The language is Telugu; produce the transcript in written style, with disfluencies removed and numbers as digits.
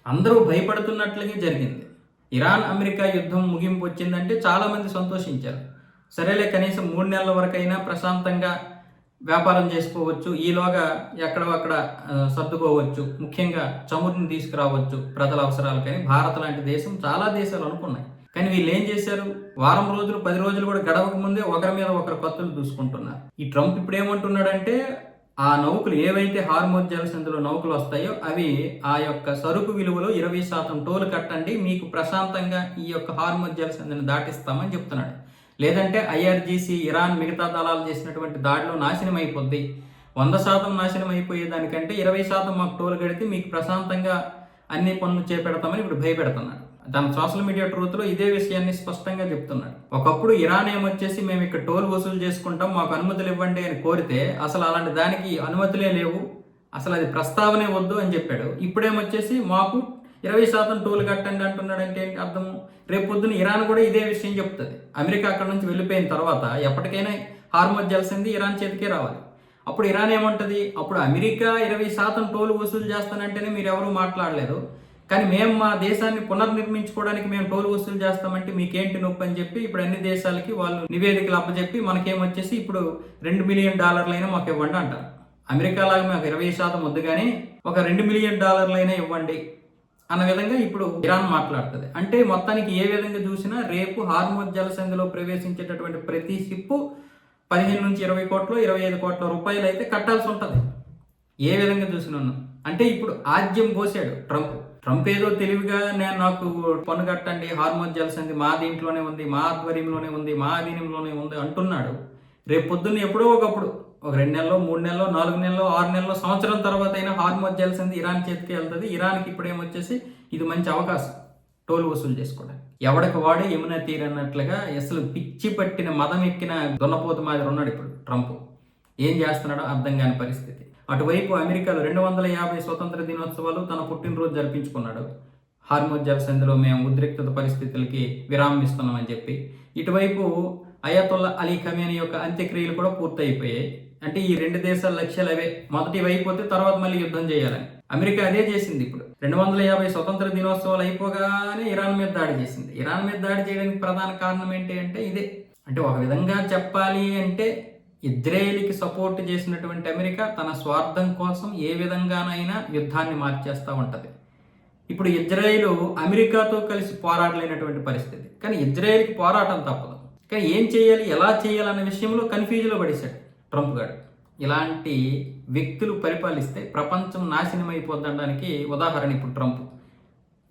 అందరూ భయపడుతున్నట్లుగా జరిగింది. ఇరాన్ అమెరికా యుద్ధం ముగింపు వచ్చిందంటే చాలామంది సంతోషించారు. సరేలే కనీసం 3 నెలల వరకైనా ప్రశాంతంగా వ్యాపారం చేసుకోవచ్చు, ఈలోగా ఎక్కడో అక్కడ సర్దుకోవచ్చు, ముఖ్యంగా చమురుని తీసుకురావచ్చు ప్రజల అవసరాలకని భారత్ లాంటి దేశం చాలా దేశాలు అనుకున్నాయి. కానీ వీళ్ళు ఏం చేశారు? వారం రోజులు 10 రోజులు కూడా గడవక ముందే ఒకరి మీద ఒకరు కత్తులు దూసుకుంటున్నారు. ఈ ట్రంప్ ఇప్పుడు ఏమంటున్నాడంటే ఆ నౌకలు ఏవైతే హార్మోజ్ జలసంధిలో నౌకలు వస్తాయో అవి ఆ యొక్క సరుకు విలువలో 20% టోల్ కట్టండి, మీకు ప్రశాంతంగా ఈ యొక్క హార్మోజ్ జలసంధిని దాటిస్తామని చెప్తున్నాడు. లేదంటే ఐఆర్జీసీ ఇరాన్ మిగతా దళాలు చేసినటువంటి దాడిలో నాశనం అయిపోద్ది, 100% నాశనం అయిపోయేదానికంటే 20% మాకు టోల్ కడితే మీకు ప్రశాంతంగా అన్ని పనులు చేపెడతామని ఇప్పుడు భయపెడుతున్నాడు. తన సోషల్ మీడియా ట్రూత్లో ఇదే విషయాన్ని స్పష్టంగా చెప్తున్నాడు. ఒకప్పుడు ఇరాన్ ఏమొచ్చేసి మేము ఇక్కడ టోల్ వసూలు చేసుకుంటాం, మాకు అనుమతులు ఇవ్వండి అని కోరితే అసలు అలాంటి దానికి అనుమతులే లేవు, అసలు అది ప్రస్తావనే వద్దు అని చెప్పాడు. ఇప్పుడేమొచ్చేసి మాకు 20% టోల్ కట్టండి అంటున్నాడు. అంటే ఏంటి అర్థం? రేపు పొద్దున ఇరాన్ కూడా ఇదే విషయం చెప్తుంది. అమెరికా అక్కడ నుంచి వెళ్ళిపోయిన తర్వాత ఎప్పటికైనా హార్మోజ్ జలసంధి ఇరాన్ చేతికే రావాలి. అప్పుడు ఇరాన్ ఏమంటది? అప్పుడు అమెరికా 20% టోల్ వసూలు చేస్తానంటేనే మీరు ఎవరు మాట్లాడలేదు, కానీ మేము మా దేశాన్ని పునర్నిర్మించుకోవడానికి మేము టోల్ వసూలు చేస్తామంటే మీకేంటి నొప్పి అని చెప్పి ఇప్పుడు అన్ని దేశాలకి వాళ్ళు నివేదికలు అప్పచెప్పి మనకేమొచ్చేసి ఇప్పుడు $2 మిలియన్ మాకు ఇవ్వండి అంటారు. అమెరికా లాగా మాకు 20% వద్దు కానీ ఒక $2 మిలియన్ ఇవ్వండి అన్న విధంగా ఇప్పుడు ఇరాన్ మాట్లాడుతుంది. అంటే మొత్తానికి ఏ విధంగా చూసినా రేపు హార్మోజ్ జలసంధిలో ప్రవేశించేటటువంటి ప్రతి షిప్పు 15 నుంచి 20 కోట్లు 25 కోట్ల రూపాయలు అయితే కట్టాల్సి ఉంటుంది. ఏ విధంగా చూసినా అంటే ఇప్పుడు ఆజ్యం పోసాడు ట్రంప్ ఏదో తెలివిగా నాకు పన్ను కట్టండి, హార్మోజ్ జలసంధి మా దీంట్లోనే ఉంది, మా ఆధ్వర్యంలోనే ఉంది, మా అధీనంలోనే ఉంది అంటున్నాడు. రేపు పొద్దున్న ఎప్పుడో ఒకప్పుడు ఒక 2 నెలలో 3 నెలలో 4 నెలలో 6 నెలలో సంవత్సరం తర్వాత అయినా హార్మోజ్ జలసంధి ఇరాన్ చేతికి వెళ్తుంది. ఇరాన్కి ఇప్పుడు ఏమొచ్చేసి ఇది మంచి అవకాశం టోల్ వసూలు చేసుకోవడానికి. ఎవడికి వాడే యమునా తీరన్నట్లుగా అసలు పిచ్చి పట్టిన మదం ఎక్కిన దున్నపోతు మాదిరి ఉన్నాడు ఇప్పుడు ట్రంప్. ఏం చేస్తున్నాడో అర్థం కాని పరిస్థితి. అటువైపు అమెరికాలో 250 స్వతంత్ర దినోత్సవాలు తన పుట్టినరోజు జరిపించుకున్నాడు. హార్మోజ్ జలసంధిలో మేము ఉద్రిక్తత పరిస్థితులకి విరామం ఇస్తున్నామని చెప్పి. ఇటువైపు అయతొల్లా అలీ ఖమేనీ యొక్క అంత్యక్రియలు కూడా పూర్తయిపోయాయి. అంటే ఈ 2 దేశాల లక్ష్యాలు అవే. మొదటి అయిపోతే తర్వాత మళ్ళీ యుద్ధం చేయాలని అమెరికా అదే చేసింది. ఇప్పుడు 250 స్వతంత్ర దినోత్సవాలు అయిపోగానే ఇరాన్ మీద దాడి చేసింది. ఇరాన్ మీద దాడి చేయడానికి ప్రధాన కారణం ఏంటి అంటే ఇదే. అంటే ఒక విధంగా చెప్పాలి అంటే ఇజ్రాయేల్కి సపోర్ట్ చేసినటువంటి అమెరికా తన స్వార్థం కోసం ఏ విధంగానైనా యుద్ధాన్ని మార్చేస్తూ ఉంటుంది. ఇప్పుడు ఇజ్రాయేల్ అమెరికాతో కలిసి పోరాడలేనటువంటి పరిస్థితి, కానీ ఇజ్రాయేల్కి పోరాటం తప్పదు. కానీ ఏం చేయాలి, ఎలా చేయాలన్న విషయంలో కన్ఫ్యూజన్లో పడేశాడు ట్రంప్ గారు. ఇలాంటి వ్యక్తులు పరిపాలిస్తే ప్రపంచం నాశనం అయిపోద్దనడానికి ఉదాహరణ ఇప్పుడు ట్రంప్.